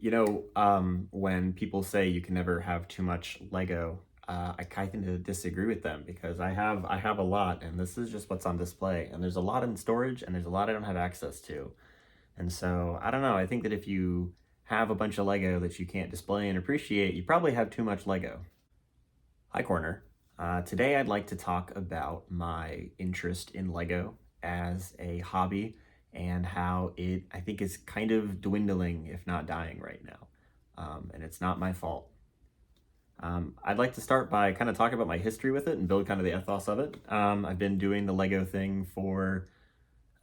When people say you can never have too much Lego, I kind of disagree with them because I have a lot, and this is just what's on display. And there's a lot in storage, and there's a lot I don't have access to. And so I don't know. I think that if you have a bunch of Lego that you can't display and appreciate, you probably have too much Lego. Hi, Corner. Today I'd like to talk about my interest in Lego as a hobby and how it, I think, is kind of dwindling, if not dying right now. And it's not my fault. I'd like to start by kind of talking about my history with it and build kind of the ethos of it. I've been doing the Lego thing for,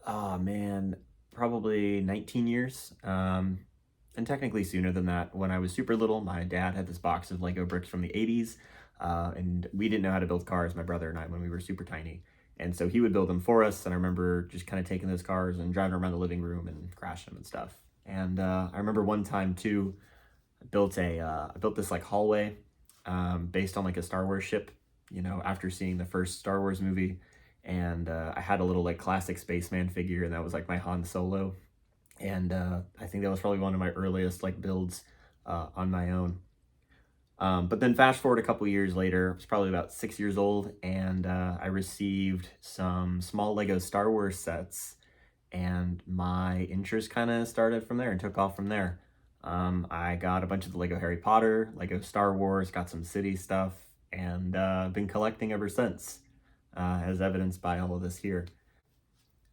oh man, probably 19 years. And technically sooner than that. When I was super little, my dad had this box of Lego bricks from the 80s, and we didn't know how to build cars, my brother and I, when we were super tiny. And so he would build them for us, and I remember just kind of taking those cars and driving around the living room and crashing them and stuff. And I remember one time too, I built this like hallway based on like a Star Wars ship. After seeing the first Star Wars movie, and I had a little like classic spaceman figure, and that was like my Han Solo. And I think that was probably one of my earliest like builds on my own. But then fast forward a couple years later, I was probably about 6 years old, and I received some small Lego Star Wars sets, and my interest kind of started from there and took off from there. I got a bunch of the Lego Harry Potter, Lego Star Wars, got some city stuff, and been collecting ever since, as evidenced by all of this here.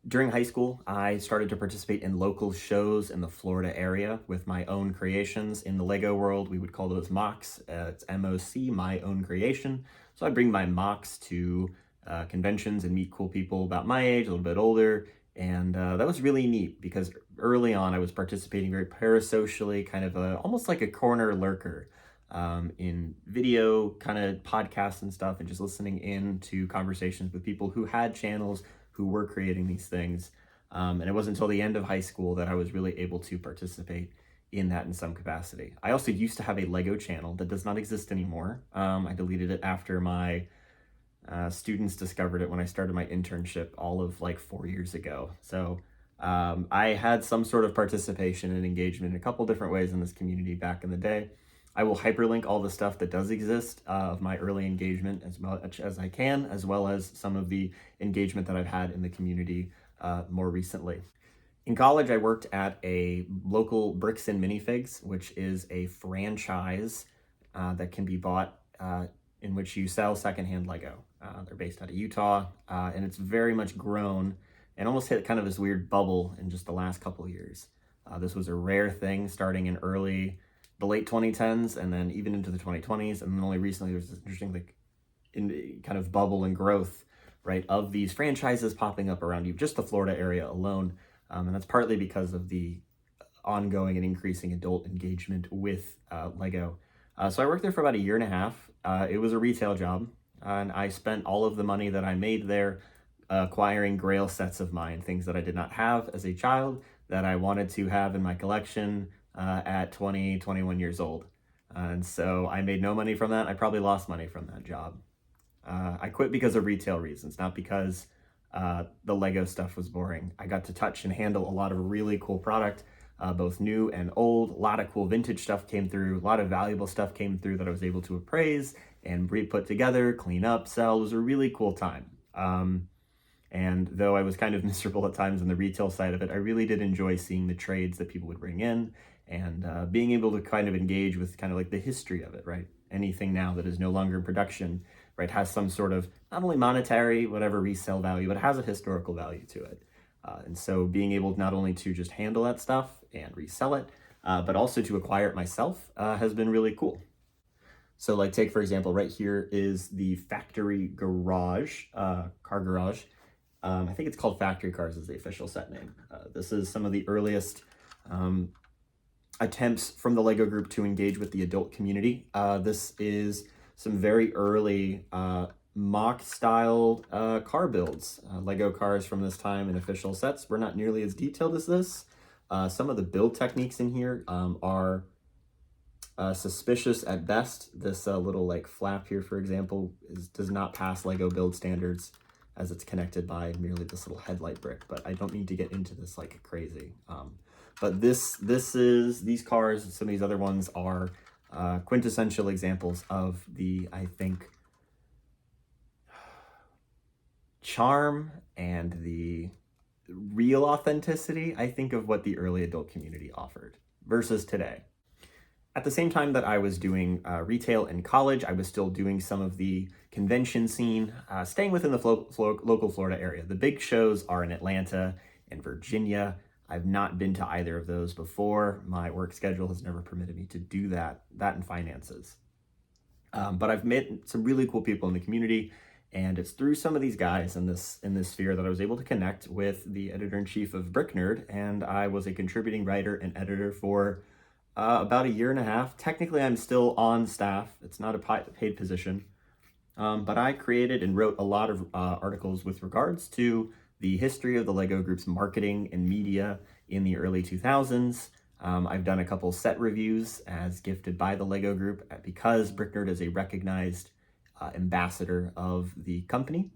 During high school, I started to participate in local shows in the Florida area with my own creations. In the Lego world, we would call those MOCs. It's MOC, my own creation. So I'd bring my MOCs to conventions and meet cool people about my age, a little bit older. And that was really neat because early on I was participating very parasocially, kind of almost like a corner lurker in video kind of podcasts and stuff, and just listening in to conversations with people who had channels who were creating these things. And it wasn't until the end of high school that I was really able to participate in that in some capacity. I also used to have a Lego channel that does not exist anymore. I deleted it after my students discovered it when I started my internship all of like 4 years ago. So I had some sort of participation and engagement in a couple different ways in this community back in the day. I will hyperlink all the stuff that does exist of my early engagement as much as I can, as well as some of the engagement that I've had in the community more recently. In college, I worked at a local Bricks and Minifigs, which is a franchise that can be bought in which you sell secondhand Lego. They're based out of Utah, and it's very much grown and almost hit kind of this weird bubble in just the last couple of years. This was a rare thing starting in the late 2010s, and then even into the 2020s, and then only recently there's this interesting like in kind of bubble and growth, right, of these franchises popping up around you, just the Florida area alone. And that's partly because of the ongoing and increasing adult engagement with Lego. So I worked there for about a year and a half. It was a retail job, and I spent all of the money that I made there acquiring grail sets of mine, things that I did not have as a child that I wanted to have in my collection at 20, 21 years old. And so I made no money from that. I probably lost money from that job. I quit because of retail reasons, not because the Lego stuff was boring. I got to touch and handle a lot of really cool product, both new and old. A lot of cool vintage stuff came through. A lot of valuable stuff came through that I was able to appraise and put together, clean up, sell. It was a really cool time. And though I was kind of miserable at times on the retail side of it, I really did enjoy seeing the trades that people would bring in and being able to kind of engage with kind of like the history of it, right? Anything now that is no longer in production, right, has some sort of not only monetary, whatever resale value, but has a historical value to it. And so being able not only to just handle that stuff and resell it, but also to acquire it myself has been really cool. So like take, for example, right here is the factory garage, car garage. I think it's called Factory Cars is the official set name. This is some of the earliest attempts from the Lego group to engage with the adult community. This is some very early mock-styled car builds. Lego cars from this time in official sets were not nearly as detailed as this. Some of the build techniques in here are suspicious at best. This little like flap here, for example, does not pass Lego build standards as it's connected by merely this little headlight brick, but I don't need to get into this like crazy. But these cars, some of these other ones are quintessential examples of the, I think, charm and the real authenticity, I think, of what the early adult community offered versus today. At the same time that I was doing retail in college, I was still doing some of the convention scene, staying within the local Florida area. The big shows are in Atlanta and Virginia. I've not been to either of those before. My work schedule has never permitted me to do that and finances. But I've met some really cool people in the community, and it's through some of these guys in this sphere that I was able to connect with the editor-in-chief of Brick Nerd, and I was a contributing writer and editor for about a year and a half. Technically, I'm still on staff. It's not a paid position, but I created and wrote a lot of articles with regards to the history of the LEGO Group's marketing and media in the early 2000s. I've done a couple set reviews as gifted by the LEGO Group because Brick Nerd is a recognized ambassador of the company.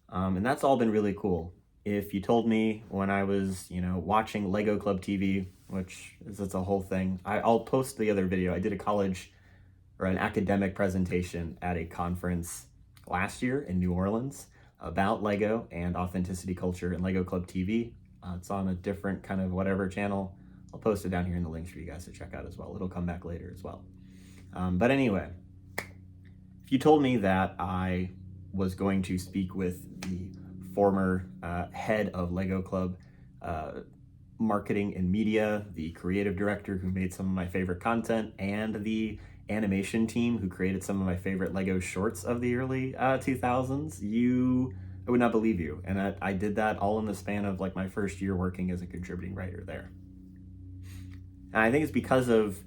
And that's all been really cool. If you told me when I was, watching Lego Club TV, which is it's a whole thing, I'll post the other video. I did a college or an academic presentation at a conference last year in New Orleans about Lego and authenticity culture and Lego Club TV. It's on a different kind of whatever channel. I'll post it down here in the links for you guys to check out as well. It'll come back later as well. But anyway, if you told me that I was going to speak with the former head of Lego Club marketing and media, the creative director who made some of my favorite content, and the animation team who created some of my favorite Lego shorts of the early 2000s, I would not believe you. And I did that all in the span of like my first year working as a contributing writer there. And I think it's because of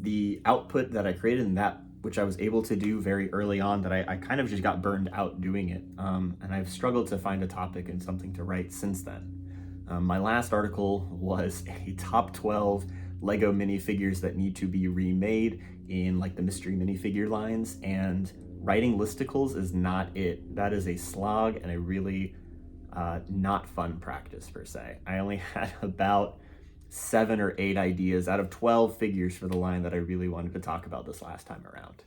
the output that I created and that which I was able to do very early on that I kind of just got burned out doing it. And I've struggled to find a topic and something to write since then. My last article was a top 12 Lego minifigures that need to be remade in like the mystery minifigure lines, and writing listicles is not it. That is a slog and a really not fun practice per se. I only had about 7 or 8 ideas out of 12 figures for the line that I really wanted to talk about this last time around.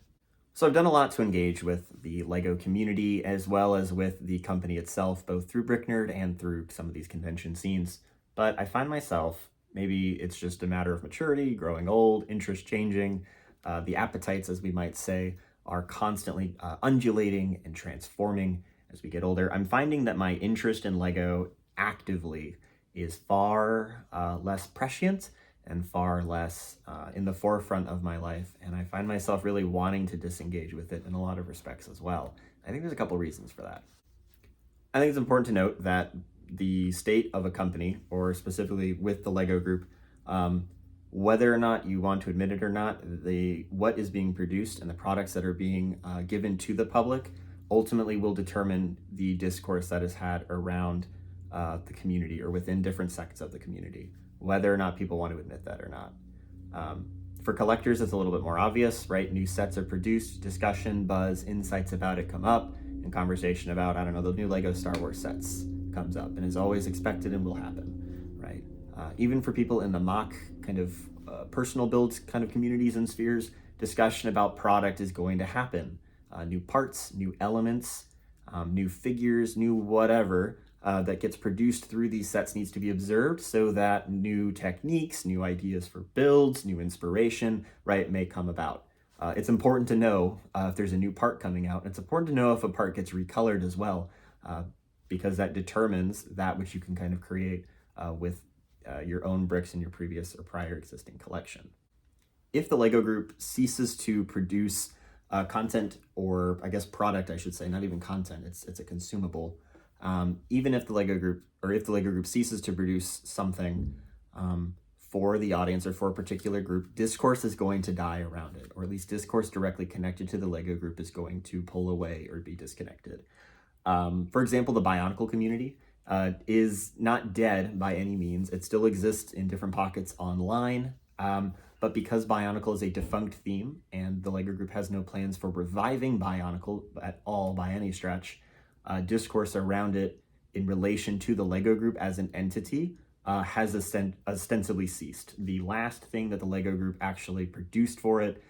So I've done a lot to engage with the LEGO community as well as with the company itself, both through Brick Nerd and through some of these convention scenes. But I find myself, maybe it's just a matter of maturity, growing old, interest changing, the appetites, as we might say, are constantly undulating and transforming as we get older. I'm finding that my interest in LEGO actively is far less prescient and far less in the forefront of my life. And I find myself really wanting to disengage with it in a lot of respects as well. I think there's a couple reasons for that. I think it's important to note that the state of a company, or specifically with the LEGO Group, whether or not you want to admit it or not, what is being produced and the products that are being given to the public ultimately will determine the discourse that is had around the community or within different sects of the community, whether or not people want to admit that or not. For collectors, it's a little bit more obvious, right? New sets are produced, discussion, buzz, insights about it come up, and conversation about, I don't know, the new Lego Star Wars sets comes up and is always expected and will happen, right? Even for people in the mock kind of personal builds kind of communities and spheres, discussion about product is going to happen. New parts, new elements, new figures, new whatever that gets produced through these sets needs to be observed so that new techniques, new ideas for builds, new inspiration, right, may come about. It's important to know if there's a new part coming out. It's important to know if a part gets recolored as well, because that determines that which you can kind of create with your own bricks in your previous or prior existing collection. If the LEGO Group ceases to produce content, or I guess product, I should say, not even content, it's a consumable. Even if the LEGO Group ceases to produce something for the audience or for a particular group, discourse is going to die around it, or at least discourse directly connected to the LEGO Group is going to pull away or be disconnected. For example, the Bionicle community is not dead by any means. It still exists in different pockets online, but because Bionicle is a defunct theme and the LEGO Group has no plans for reviving Bionicle at all by any stretch, discourse around it in relation to the LEGO Group as an entity has ostensibly ceased. The last thing that the Lego Group actually produced for it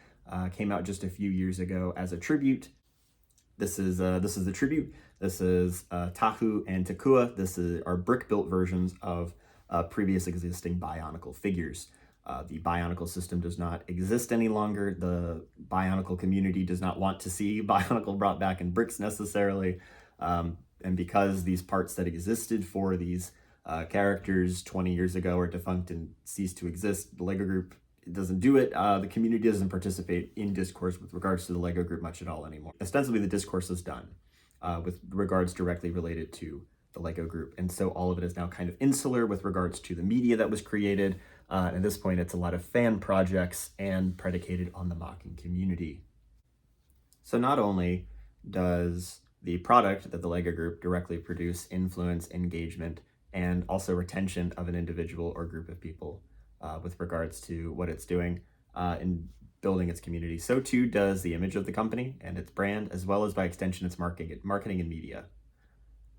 came out just a few years ago as a tribute. This is the tribute. This is Tahu and Takua. Are brick-built versions of previous existing Bionicle figures. The Bionicle system does not exist any longer. The Bionicle community does not want to see Bionicle brought back in bricks necessarily. And because these parts that existed for these characters 20 years ago are defunct and ceased to exist, the Lego Group doesn't do it. The community doesn't participate in discourse with regards to the Lego Group much at all anymore. Ostensibly, the discourse is done with regards directly related to the Lego Group. And so all of it is now kind of insular with regards to the media that was created. At this point, it's a lot of fan projects and predicated on the mocking community. So not only does the product that the Lego Group directly produce influence engagement and also retention of an individual or group of people with regards to what it's doing in building its community, so too does the image of the company and its brand, as well as by extension its marketing and media.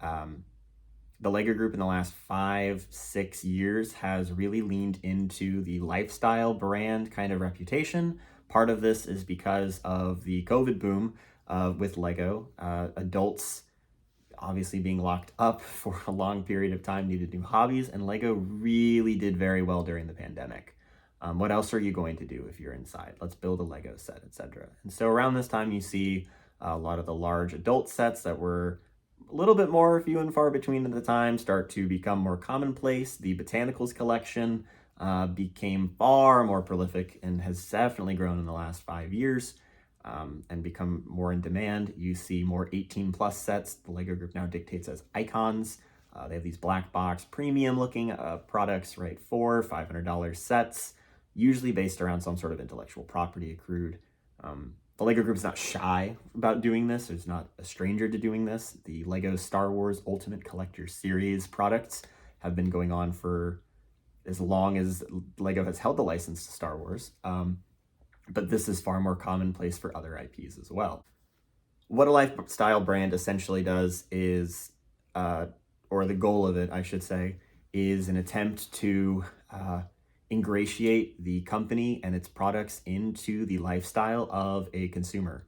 The Lego Group in the last 5-6 years has really leaned into the lifestyle brand kind of reputation. Part of this is because of the COVID boom with Lego. Adults obviously being locked up for a long period of time needed new hobbies, and Lego really did very well during the pandemic. What else are you going to do if you're inside? Let's build a Lego set, etc. And so around this time you see a lot of the large adult sets that were a little bit more few and far between at the time start to become more commonplace. The Botanicals collection became far more prolific and has definitely grown in the last 5 years. And become more in demand. You see more 18 plus sets. The Lego Group now dictates as icons. They have these black box premium looking products, right? $400-$500 sets, usually based around some sort of intellectual property accrued. The Lego Group is not shy about doing this. It's not a stranger to doing this. The Lego Star Wars Ultimate Collector Series products have been going on for as long as Lego has held the license to Star Wars. But this is far more commonplace for other IPs as well. What a lifestyle brand essentially does is, or the goal of it, I should say, is an attempt to ingratiate the company and its products into the lifestyle of a consumer.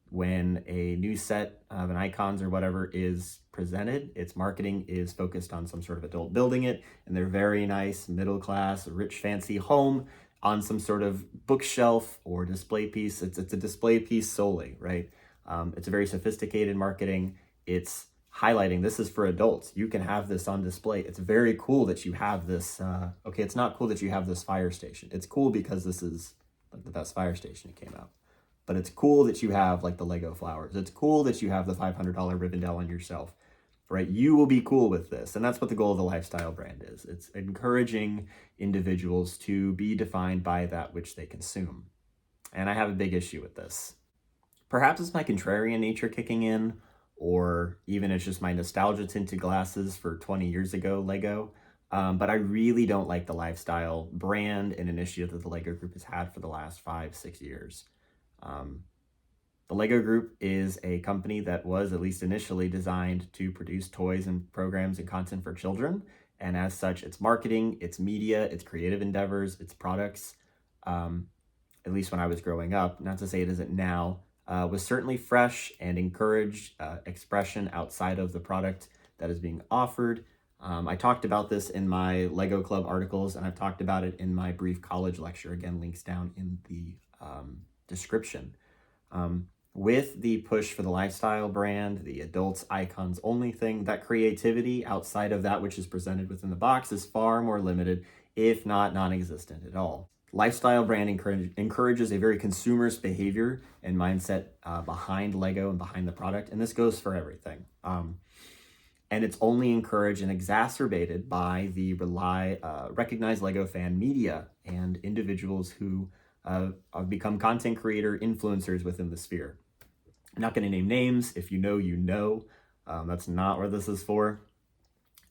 When a new set of an icons or whatever is presented, its marketing is focused on some sort of adult building it in their very nice, middle-class, rich, fancy home, on some sort of bookshelf or display piece. It's a display piece solely, right? It's a very sophisticated marketing. It's highlighting this is for adults. You can have this on display. It's very cool that you have this. Okay, it's not cool that you have this fire station. It's cool because this is like the best fire station that came out. But it's cool that you have like the Lego flowers. It's cool that you have the $500 Rivendell on your shelf. Right, you will be cool with this. And that's what the goal of the lifestyle brand is. It's encouraging individuals to be defined by that which they consume. And I have a big issue with this. Perhaps it's my contrarian nature kicking in, or even it's just my nostalgia tinted glasses for 20 years ago Lego. But I really don't like the lifestyle brand and initiative that the Lego Group has had for the last 5-6 years. The Lego Group is a company that was, at least initially, designed to produce toys and programs and content for children. And as such, its marketing, its media, its creative endeavors, its products, at least when I was growing up, not to say it isn't now, was certainly fresh and encouraged expression outside of the product that is being offered. I talked about this in my Lego Club articles, and I've talked about it in my brief college lecture. Again, links down in the description. With the push for the lifestyle brand, the adults icons only thing, that creativity outside of that which is presented within the box is far more limited, if not non-existent at all. Lifestyle brand encourages a very consumerist behavior and mindset behind Lego and behind the product, and this goes for everything. And it's only encouraged and exacerbated by the recognized Lego fan media and individuals who have become content creator influencers within the sphere. I'm not going to name names. If you know, you know. That's not what this is for.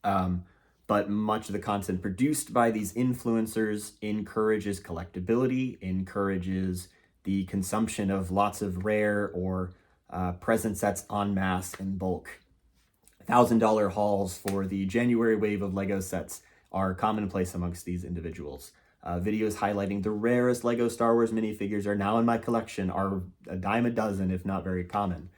But much of the content produced by these influencers encourages collectability, encourages the consumption of lots of rare or present sets en masse in bulk. $1,000 hauls for the January wave of Lego sets are commonplace amongst these individuals. Videos highlighting the rarest Lego Star Wars minifigures are now in my collection are a dime a dozen, if not very common.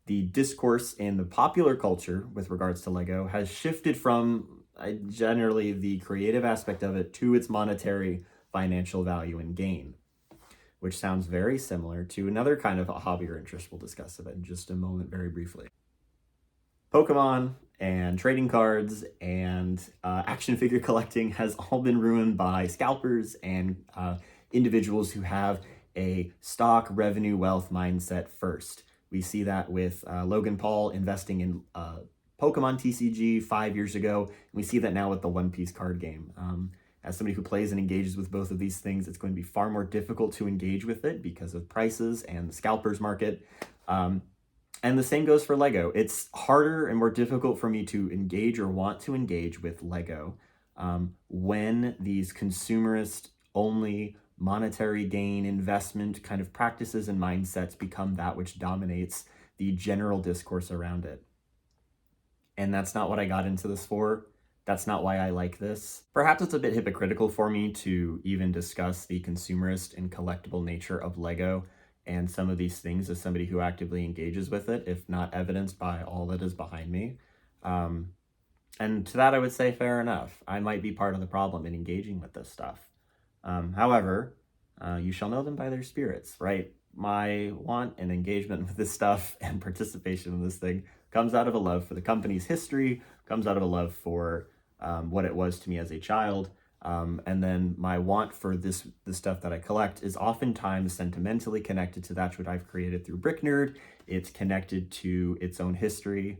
The discourse in the popular culture with regards to Lego has shifted from generally the creative aspect of it to its monetary financial value and gain, which sounds very similar to another kind of a hobby or interest we'll discuss it in just a moment very briefly. Pokemon and trading cards and action figure collecting has all been ruined by scalpers and individuals who have a stock revenue wealth mindset first. We see that with Logan Paul investing in Pokemon TCG 5 years ago. And we see that now with the One Piece card game. As somebody who plays and engages with both of these things, it's going to be far more difficult to engage with it because of prices and the scalpers market. And the same goes for Lego. It's harder and more difficult for me to engage or want to engage with Lego when these consumerist only monetary gain investment kind of practices and mindsets become that which dominates the general discourse around it. And that's not what I got into this for. That's not why I like this. Perhaps it's a bit hypocritical for me to even discuss the consumerist and collectible nature of Lego and some of these things as somebody who actively engages with it, if not evidenced by all that is behind me. And to that I would say fair enough. I might be part of the problem in engaging with this stuff. However, you shall know them by their spirits, right? My want and engagement with this stuff and participation in this thing comes out of a love for the company's history, comes out of a love for what it was to me as a child. And then my want for the stuff that I collect is oftentimes sentimentally connected to that which I've created through Brick Nerd. It's connected to its own history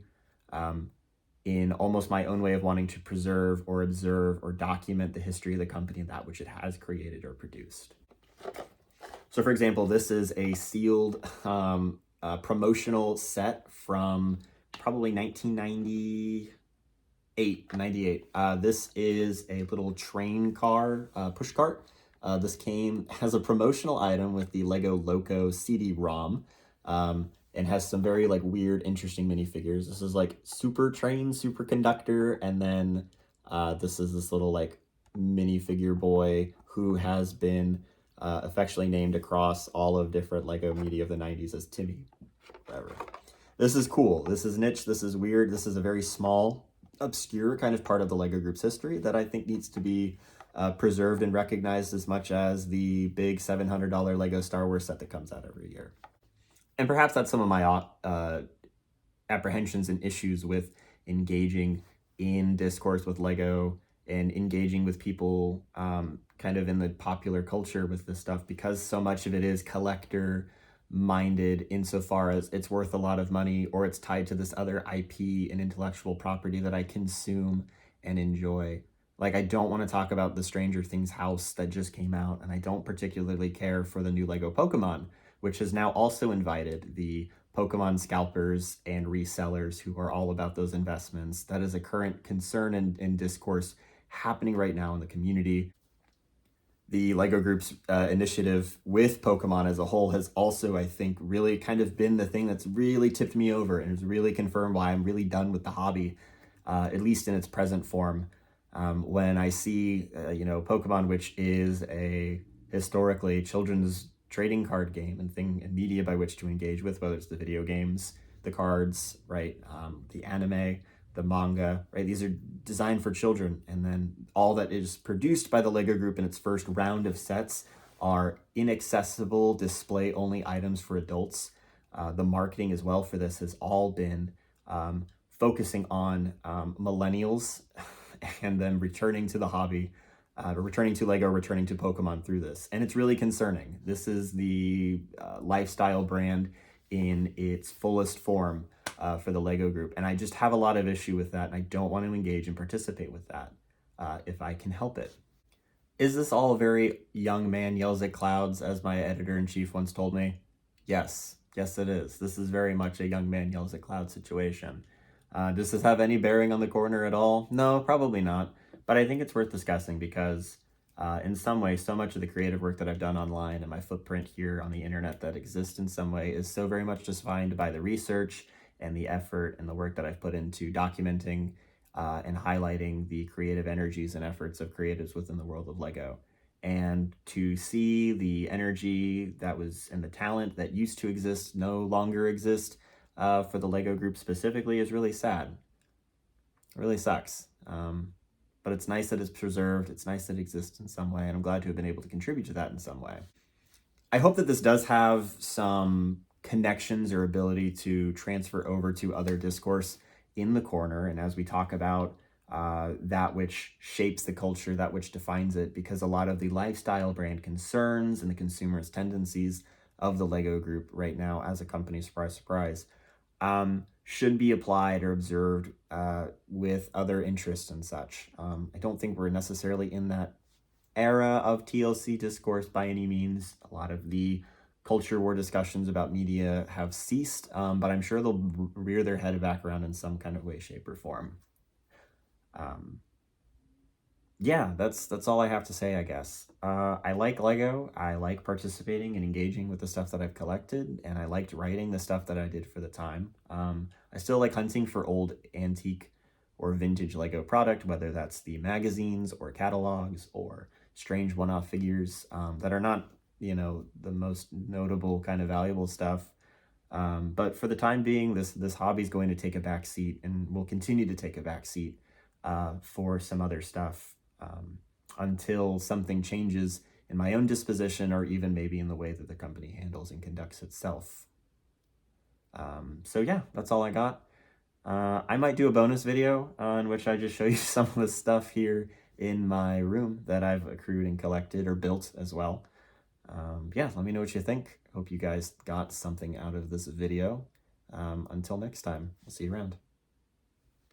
in almost my own way of wanting to preserve or observe or document the history of the company and that which it has created or produced. So for example, this is a sealed promotional set from probably 98. This is a little train car, push cart. This has a promotional item with the Lego Loco CD-ROM, and has some very like weird, interesting minifigures. This is like Super Train, Super Conductor, and then this is this little like minifigure boy who has been affectionately named across all of different Lego media of the 90s as Timmy. Whatever. This is cool. This is niche. This is weird. This is a very small, obscure kind of part of the Lego Group's history that I think needs to be preserved and recognized as much as the big $700 Lego Star Wars set that comes out every year. And perhaps that's some of my apprehensions and issues with engaging in discourse with Lego and engaging with people kind of in the popular culture with this stuff, because so much of it is collector minded insofar as it's worth a lot of money or it's tied to this other IP and intellectual property that I consume and enjoy. Like, I don't want to talk about the Stranger Things house that just came out, and I don't particularly care for the new Lego Pokemon, which has now also invited the Pokemon scalpers and resellers who are all about those investments. That is a current concern and discourse happening right now in the community. The Lego Group's initiative with Pokemon as a whole has also, I think, really kind of been the thing that's really tipped me over and has really confirmed why I'm really done with the hobby, at least in its present form. When I see, Pokemon, which is a historically children's trading card game and media by which to engage with, whether it's the video games, the cards, right, the anime, the manga, right? These are designed for children, and then all that is produced by the Lego Group in its first round of sets are inaccessible display-only items for adults. The marketing as well for this has all been focusing on millennials and then returning to the hobby, returning to Lego, returning to Pokemon through this. And it's really concerning. This is the lifestyle brand in its fullest form for the Lego Group. And I just have a lot of issue with that, and I don't want to engage and participate with that if I can help it. Is this all very young man yells at clouds, as my editor-in-chief once told me? Yes. Yes, it is. This is very much a young man yells at clouds situation. Does this have any bearing on the corner at all? No, probably not. But I think it's worth discussing because in some way, so much of the creative work that I've done online and my footprint here on the internet that exists in some way is so very much defined by the research and the effort and the work that I've put into documenting and highlighting the creative energies and efforts of creatives within the world of Lego. And to see the energy that was and the talent that used to exist no longer exist for the Lego group specifically is really sad. It really sucks. But it's nice that it's preserved. It's nice that it exists in some way, and I'm glad to have been able to contribute to that in some way. I hope that this does have some connections or ability to transfer over to other discourse in the corner. And as we talk about that which shapes the culture, that which defines it, because a lot of the lifestyle brand concerns and the consumerist tendencies of the Lego group right now as a company, surprise, surprise, should be applied or observed with other interests and such. I don't think we're necessarily in that era of TLC discourse by any means. A lot of the culture war discussions about media have ceased, but I'm sure they'll rear their head back around in some kind of way, shape, or form. Yeah, that's all I have to say, I guess. I like Lego. I like participating and engaging with the stuff that I've collected, and I liked writing the stuff that I did for the time. I still like hunting for old antique or vintage Lego product, whether that's the magazines or catalogs or strange one-off figures that are not, the most notable kind of valuable stuff. But for the time being, this hobby is going to take a back seat and will continue to take a back seat for some other stuff until something changes in my own disposition or even maybe in the way that the company handles and conducts itself. So yeah, that's all I got. I might do a bonus video in which I just show you some of the stuff here in my room that I've accrued and collected or built as well. Yeah, let me know what you think. Hope you guys got something out of this video. Until next time, I'll see you around.